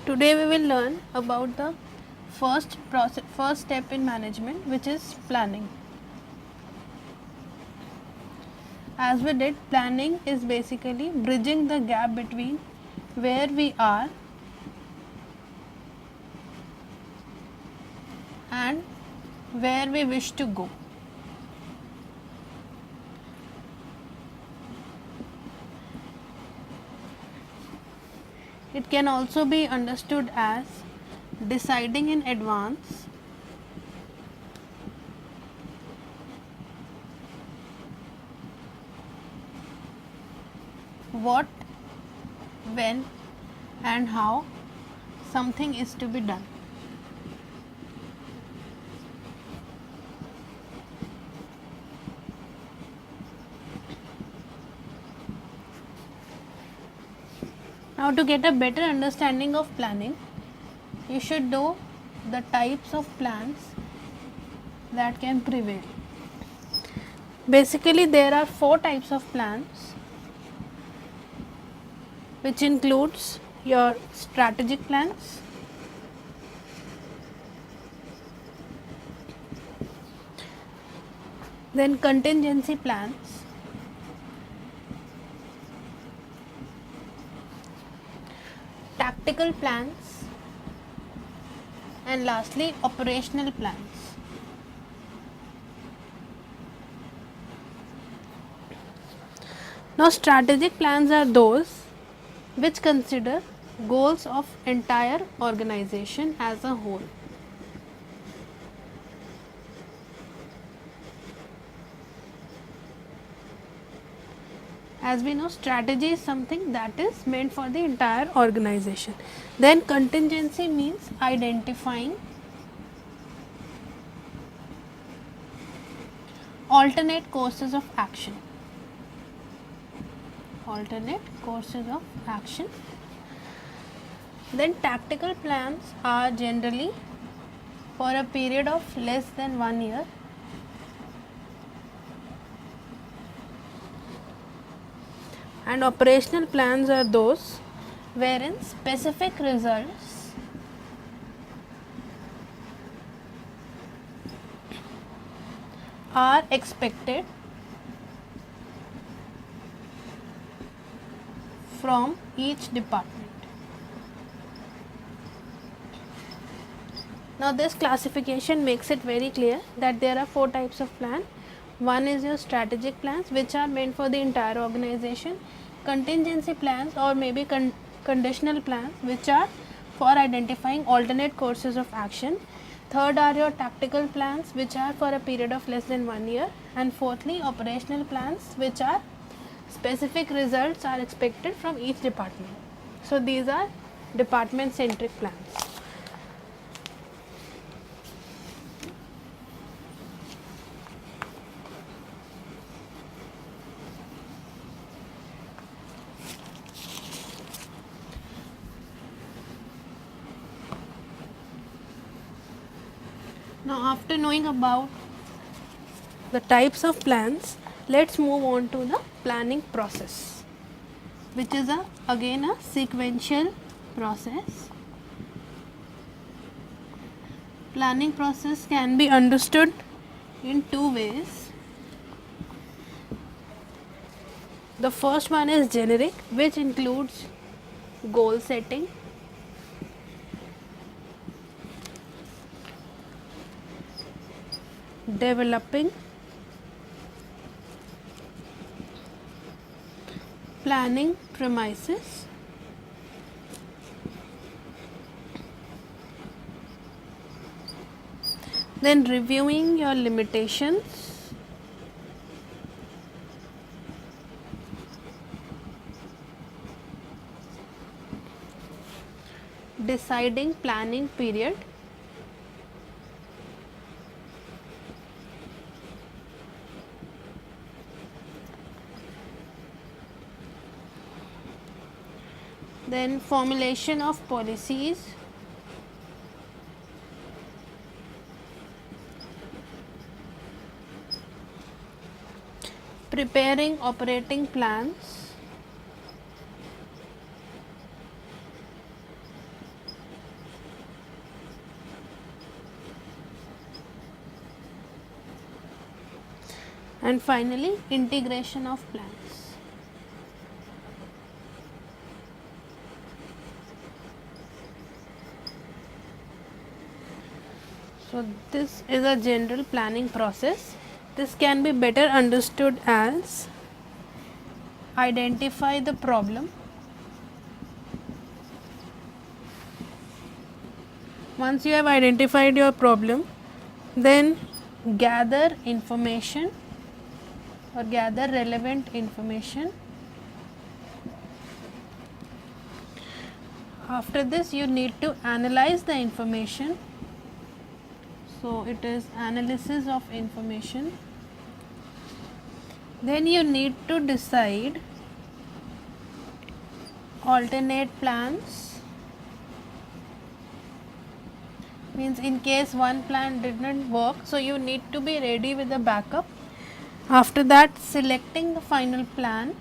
Today we will learn about the first step in management, which is planning. As we did, planning is basically bridging the gap between where we are and where we wish to go. It can also be understood as deciding in advance what, when, and how something is to be done. Now, to get a better understanding of planning, you should know the types of plans that can prevail. Basically, there are 4 types of plans, which includes your strategic plans, then contingency plans, tactical plans, and lastly operational plans. Now, strategic plans are those which consider goals of entire organization as a whole. As we know, strategy is something that is meant for the entire organization. Then contingency means identifying alternate courses of action. Then tactical plans are generally for a period of less than 1 year. And operational plans are those wherein specific results are expected from each department. Now, this classification makes it very clear that there are 4 types of plan. One is your strategic plans, which are meant for the entire organization. Contingency plans or maybe conditional plans, which are for identifying alternate courses of action. Third are your tactical plans, which are for a period of less than 1 year. And fourthly, operational plans, which are specific results are expected from each department. So, these are department centric plans. Now, after knowing about the types of plans, let's move on to the planning process, which is again a sequential process. Planning process can be understood in 2 ways. The first one is generic, which includes goal setting, developing, planning premises, then reviewing your limitations, deciding planning period, then formulation of policies, preparing operating plans, and finally integration of plans. So this is a general planning process. This can be better understood as identify the problem. Once you have identified your problem, then gather information or gather relevant information. After this, you need to analyze the information. So it is analysis of information. Then you need to decide alternate plans. Means in case one plan didn't work, so you need to be ready with a backup. After that, selecting the final plan.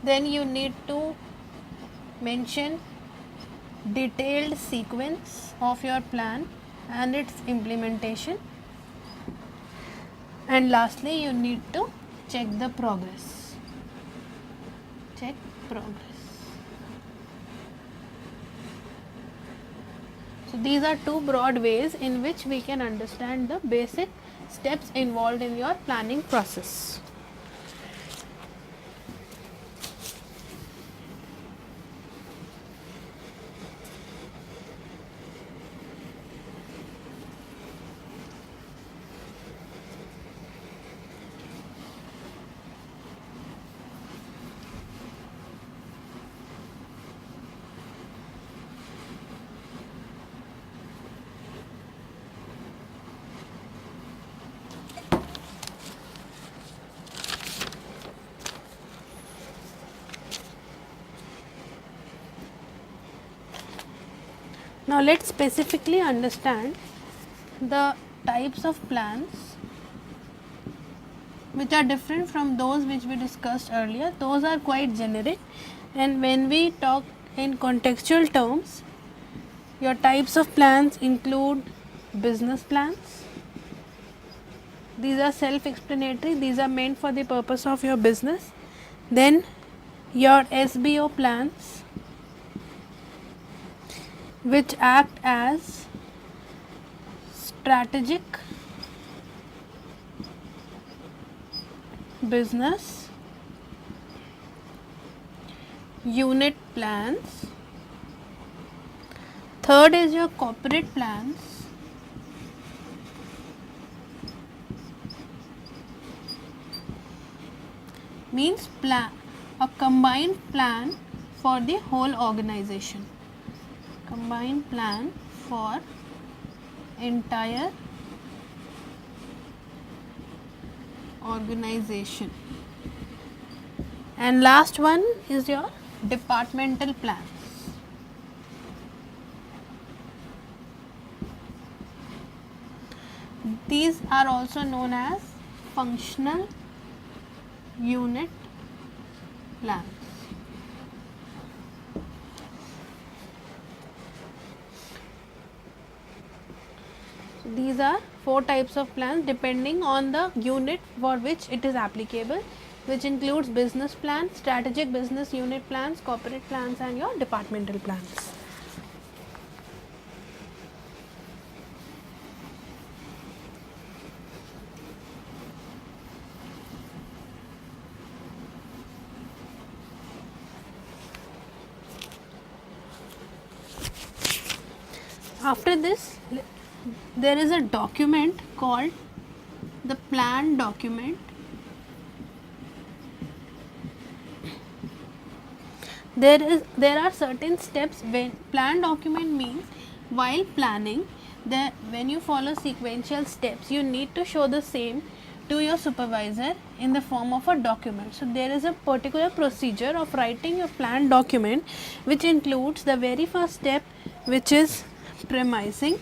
Then you need to mention detailed sequence of your plan and its implementation, and lastly you need to check the progress. Check progress. So these are two broad ways in which we can understand the basic steps involved in your planning process. Now let's specifically understand the types of plans which are different from those which we discussed earlier. Those are quite generic, and when we talk in contextual terms, your types of plans include business plans. These are self-explanatory, these are meant for the purpose of your business. Then your SBO plans, which act as strategic business unit plans. Third is your corporate plans, means a combined plan for the whole organization. Combined plan for entire organization. And last one is your departmental plans. These are also known as functional unit plans. These are four types of plans depending on the unit for which it is applicable, which includes business plans, strategic business unit plans, corporate plans, and your departmental plans. After this, there is a document called the plan document. There are certain steps. When plan document means while planning, when you follow sequential steps, you need to show the same to your supervisor in the form of a document. So there is a particular procedure of writing your plan document, which includes the very first step, which is premising.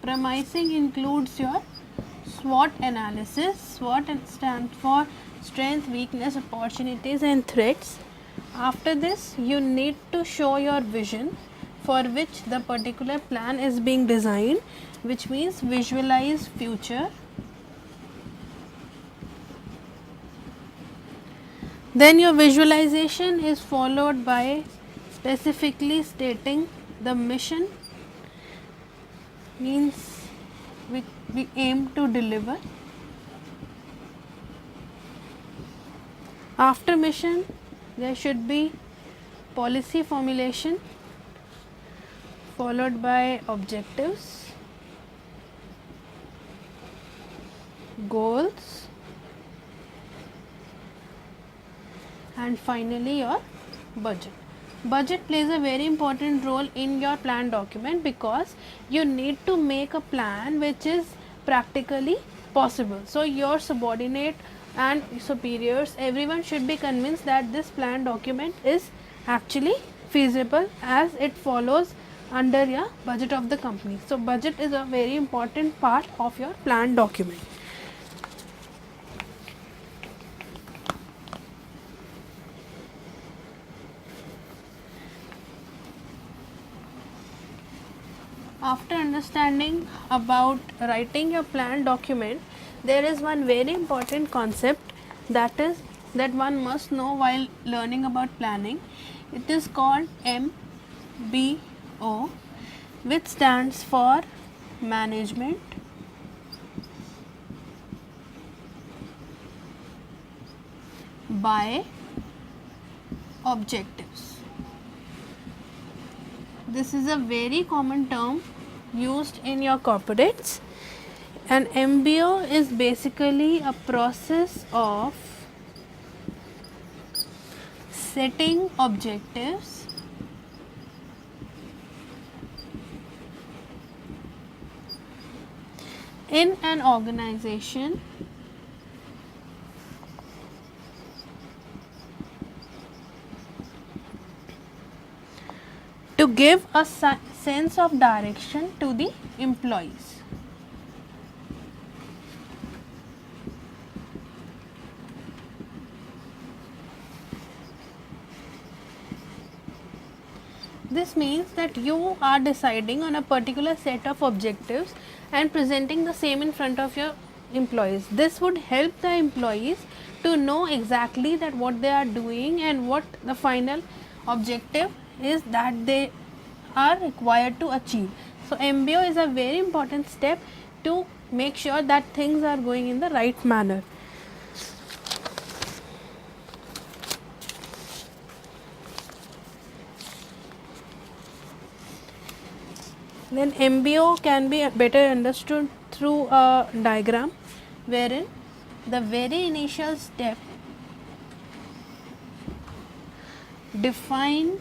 Premising includes your SWOT analysis. SWOT stands for strength, weakness, opportunities and threats. After this, you need to show your vision for which the particular plan is being designed, which means visualize future. Then your visualization is followed by specifically stating the mission, means we aim to deliver. After mission, there should be policy formulation followed by objectives, goals, and finally your budget. Budget plays a very important role in your plan document because you need to make a plan which is practically possible. So your subordinate and superiors, everyone should be convinced that this plan document is actually feasible as it follows under your budget of the company. So budget is a very important part of your plan document. After understanding about writing your plan document, there is one very important concept that one must know while learning about planning. It is called MBO, which stands for management, by objectives. This is a very common term used in your corporates. An MBO is basically a process of setting objectives in an organization to give a sense of direction to the employees. This means that you are deciding on a particular set of objectives and presenting the same in front of your employees. This would help the employees to know exactly that what they are doing and what the final objective is that they are required to achieve. So MBO is a very important step to make sure that things are going in the right manner. Then MBO can be better understood through a diagram wherein the very initial step define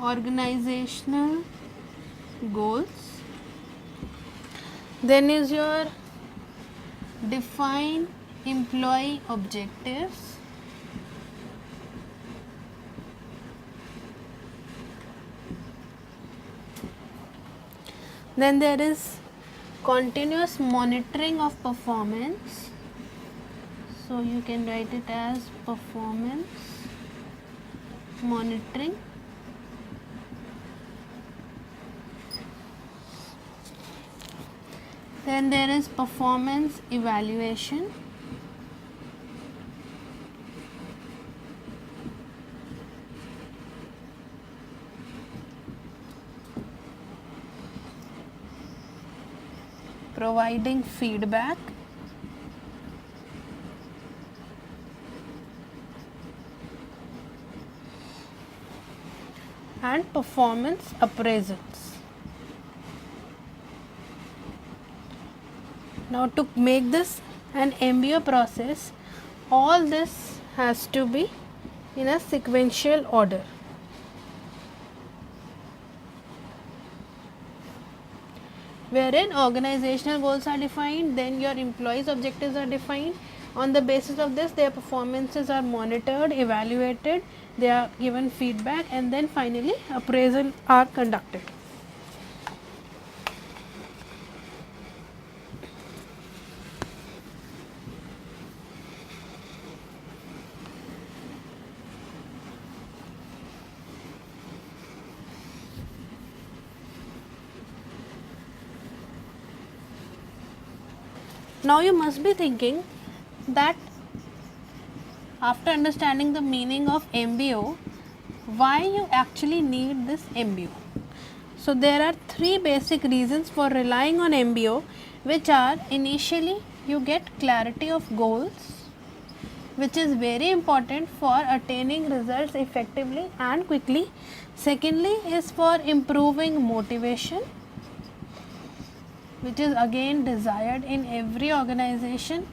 organizational goals, then is your define employee objectives, then there is continuous monitoring of performance, so you can write it as performance monitoring. Then there is performance evaluation, providing feedback, and performance appraisals. Now to make this an MBO process, all this has to be in a sequential order. Wherein organizational goals are defined, then your employees' objectives are defined. On the basis of this, their performances are monitored, evaluated, they are given feedback, and then finally appraisal are conducted. Now you must be thinking that after understanding the meaning of MBO, why you actually need this MBO. So there are three basic reasons for relying on MBO, which are: initially you get clarity of goals, which is very important for attaining results effectively and quickly. Secondly is for improving motivation, which is again desired in every organization.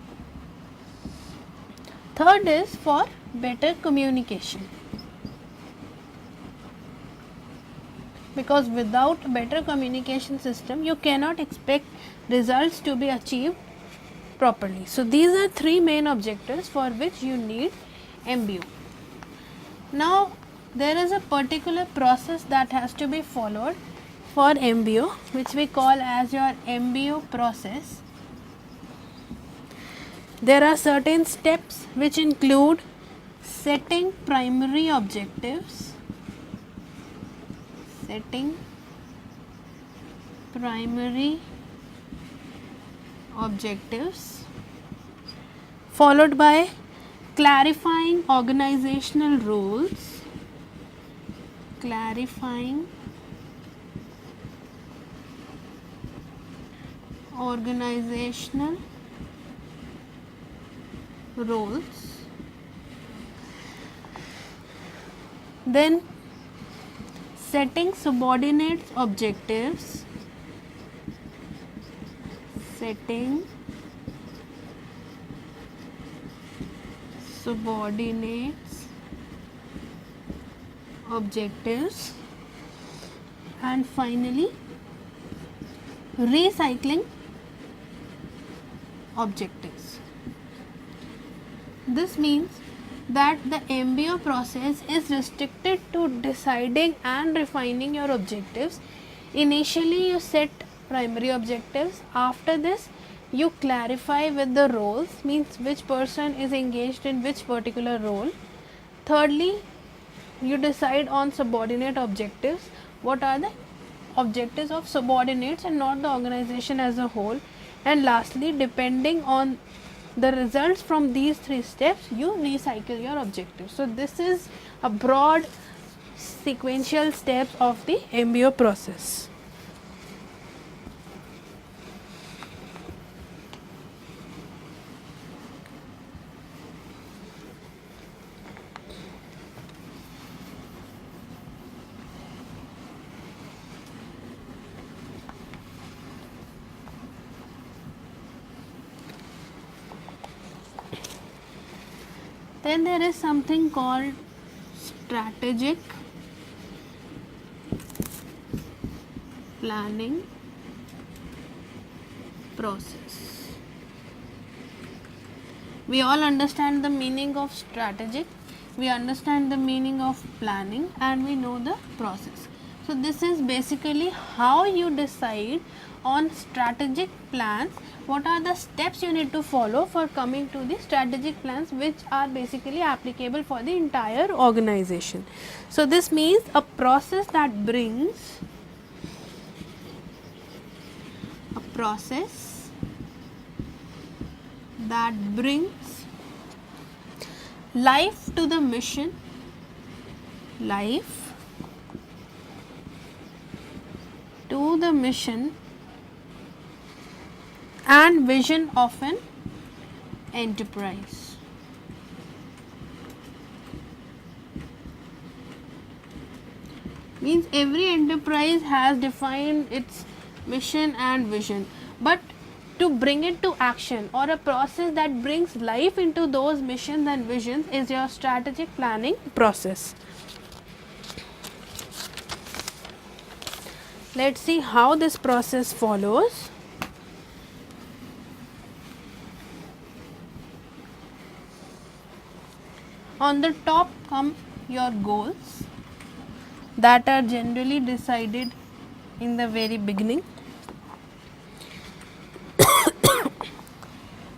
Third is for better communication, because without better communication system you cannot expect results to be achieved properly. So these are three main objectives for which you need MBO. Now there is a particular process that has to be followed for MBO, which we call as your MBO process. There are certain steps which include setting primary objectives, followed by clarifying organizational roles, then setting subordinates objectives, and finally recycling objectives. This means that the MBO process is restricted to deciding and refining your objectives. Initially you set primary objectives. After this you clarify with the roles, means which person is engaged in which particular role. Thirdly, you decide on subordinate objectives. What are the objectives of subordinates and not the organization as a whole. And lastly, depending on the results from these three steps, you recycle your objectives. So this is a broad sequential steps of the MBO process. Then there is something called strategic planning process. We all understand the meaning of strategic, we understand the meaning of planning, and we know the process. So this is basically how you decide on strategic plans. What are the steps you need to follow for coming to the strategic plans, which are basically applicable for the entire organization. So this means a process that brings life to the mission, and vision of an enterprise. Means every enterprise has defined its mission and vision, but to bring it to action, or a process that brings life into those missions and visions, is your strategic planning process. Let's see how this process follows. On the top come your goals that are generally decided in the very beginning.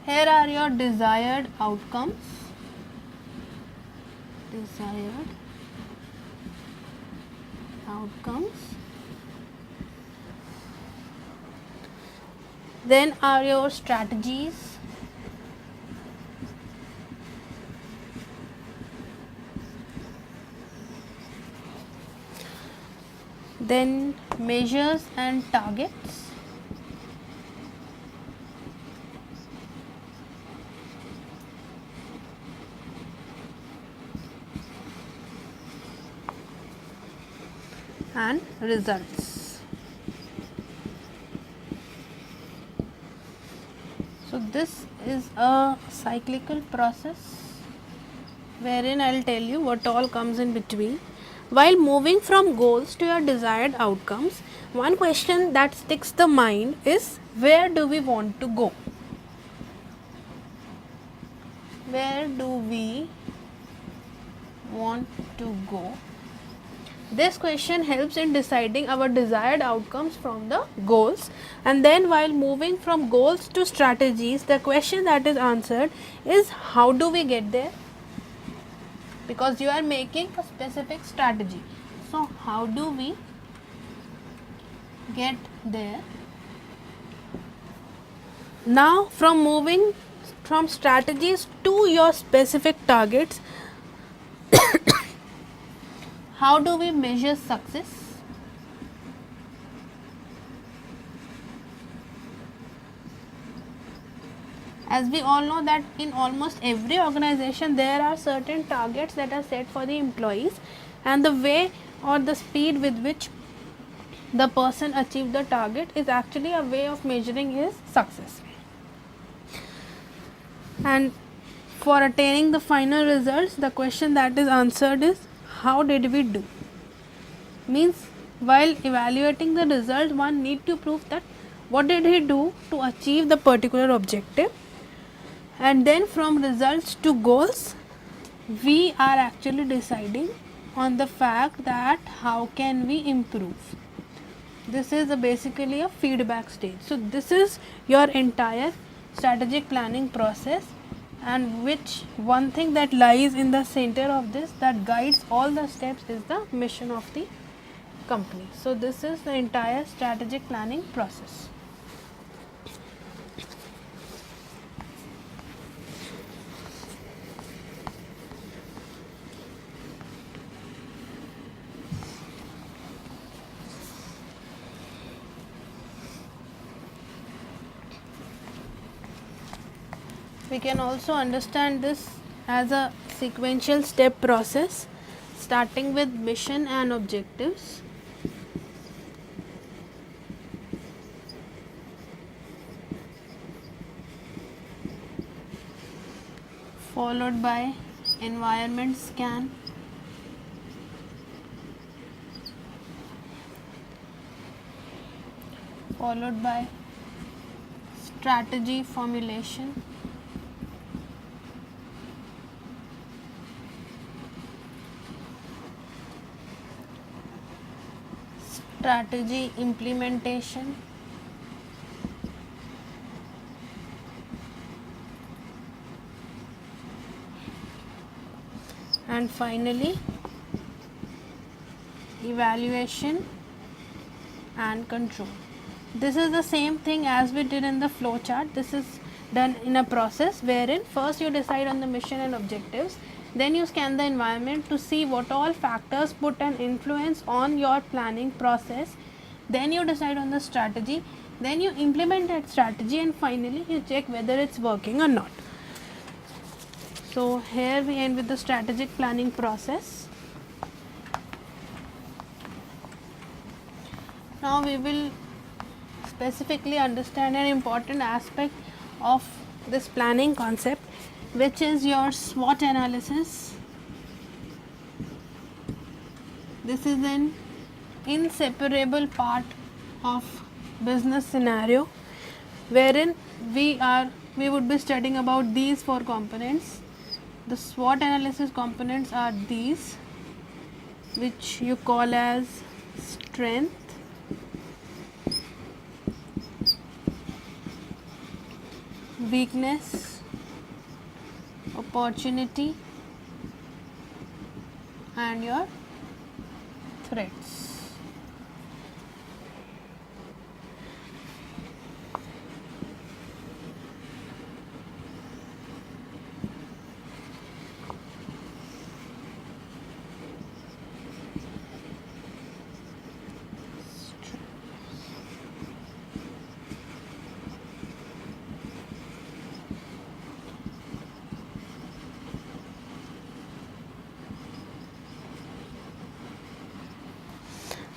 Here are your desired outcomes. Then are your strategies, then measures and targets, and results. So this is a cyclical process wherein I will tell you what all comes in between. While moving from goals to your desired outcomes, one question that sticks the mind is, where do we want to go? Where do we want to go? This question helps in deciding our desired outcomes from the goals. And then while moving from goals to strategies, the question that is answered is, how do we get there? Because you are making a specific strategy. So how do we get there? Now from moving from strategies to your specific targets, how do we measure success? As we all know that in almost every organization there are certain targets that are set for the employees, and the way or the speed with which the person achieved the target is actually a way of measuring his success. And for attaining the final results, the question that is answered is, how did we do? Means while evaluating the result, one need to prove that what did he do to achieve the particular objective. And then from results to goals, we are actually deciding on the fact that how can we improve. This is basically a feedback stage. So this is your entire strategic planning process, and which one thing that lies in the center of this, that guides all the steps, is the mission of the company. So this is the entire strategic planning process. We can also understand this as a sequential step process, starting with mission and objectives, followed by environment scan, followed by strategy formulation, strategy implementation, and finally evaluation and control. This is the same thing as we did in the flow chart. This is done in a process wherein first you decide on the mission and objectives, then you scan the environment to see what all factors put an influence on your planning process, then you decide on the strategy, then you implement that strategy, and finally you check whether it's working or not. So here we end with the strategic planning process. Now we will specifically understand an important aspect of this planning concept, which is your SWOT analysis. This is an inseparable part of business scenario, wherein we would be studying about these four components. The SWOT analysis components are these, which you call as strength, weakness, opportunity, and your threats.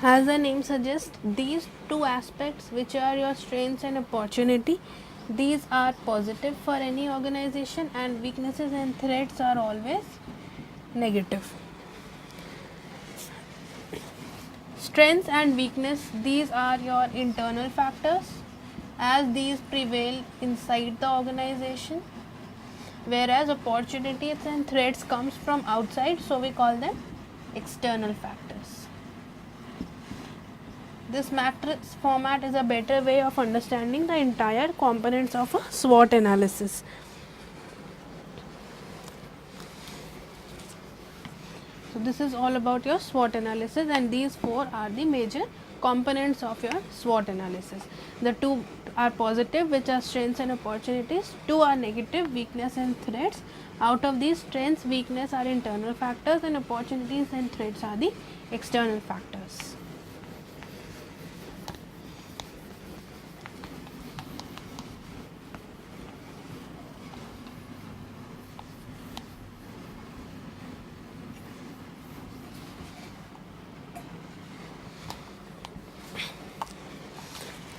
As the name suggests, these two aspects, which are your strengths and opportunity, these are positive for any organization, and weaknesses and threats are always negative. Strengths and weakness, these are your internal factors, as these prevail inside the organization, whereas opportunities and threats comes from outside, so we call them external factors. This matrix format is a better way of understanding the entire components of a SWOT analysis. So this is all about your SWOT analysis, and these four are the major components of your SWOT analysis. The two are positive, which are strengths and opportunities. Two are negative, weakness and threats. Out of these, strengths, weakness are internal factors, and opportunities and threats are the external factors.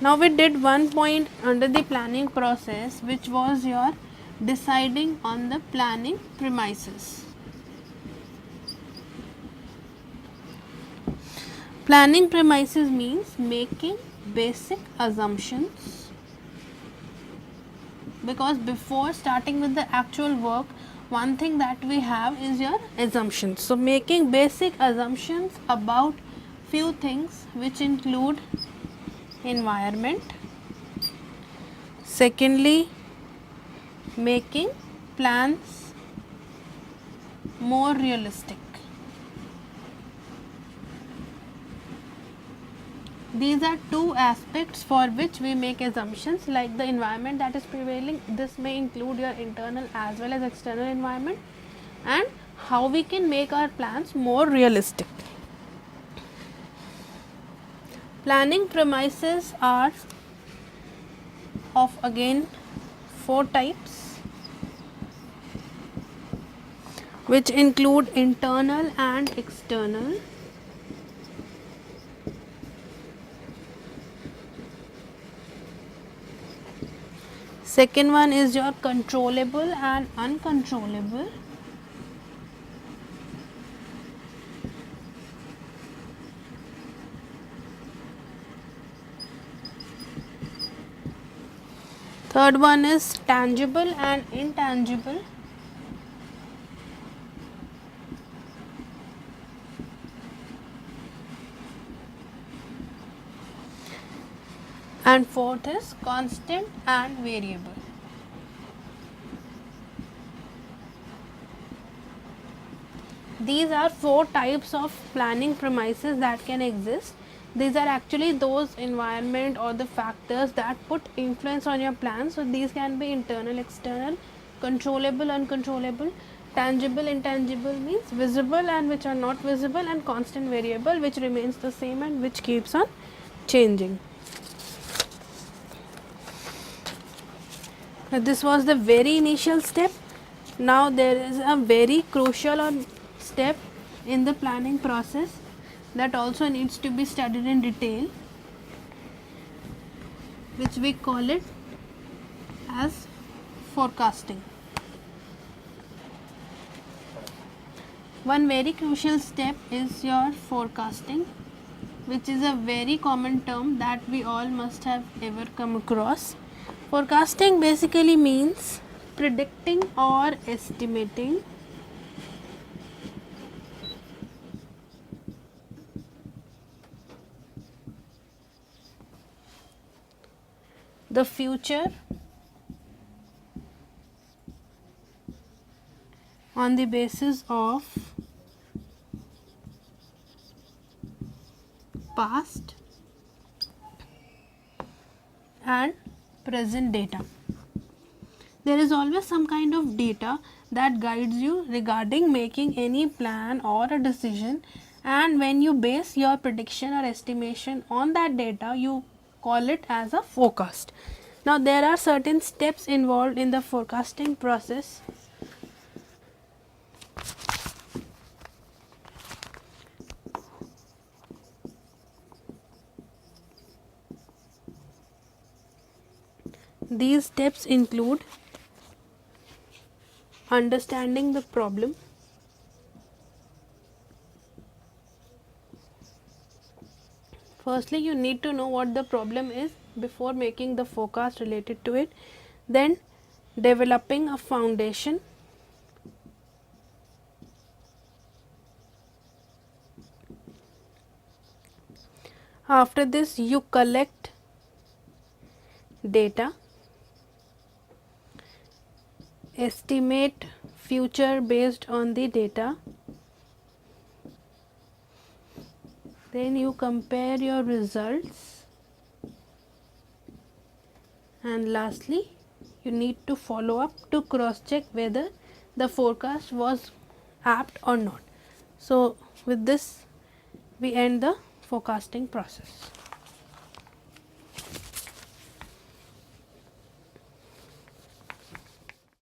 Now we did one point under the planning process, which was your deciding on the planning premises. Planning premises means making basic assumptions, because before starting with the actual work, one thing that we have is your assumptions. So making basic assumptions about few things, which include environment. Secondly, making plans more realistic. These are two aspects for which we make assumptions, like the environment that is prevailing. This may include your internal as well as external environment, and how we can make our plans more realistic. Planning premises are of again four types, which include internal and external. Second one is your controllable and uncontrollable. Third one is tangible and intangible. And fourth is constant and variable. These are four types of planning premises that can exist. These are actually those environment or the factors that put influence on your plan. So these can be internal, external, controllable, uncontrollable, tangible, intangible means visible and which are not visible, and constant variable which remains the same and which keeps on changing. This was the very initial step. Now there is a very crucial step in the planning process that also needs to be studied in detail, which we call it as forecasting. One very crucial step is your forecasting, which is a very common term that we all must have ever come across. Forecasting basically means predicting or estimating the future on the basis of past and present data. There is always some kind of data that guides you regarding making any plan or a decision, and when you base your prediction or estimation on that data, you call it as a forecast. Now there are certain steps involved in the forecasting process. These steps include understanding the problem, firstly you need to know what the problem is before making the forecast related to it, then developing a foundation, after this you collect data, estimate future based on the data, then you compare your results, and lastly you need to follow up to cross check whether the forecast was apt or not. So, with this we end the forecasting process.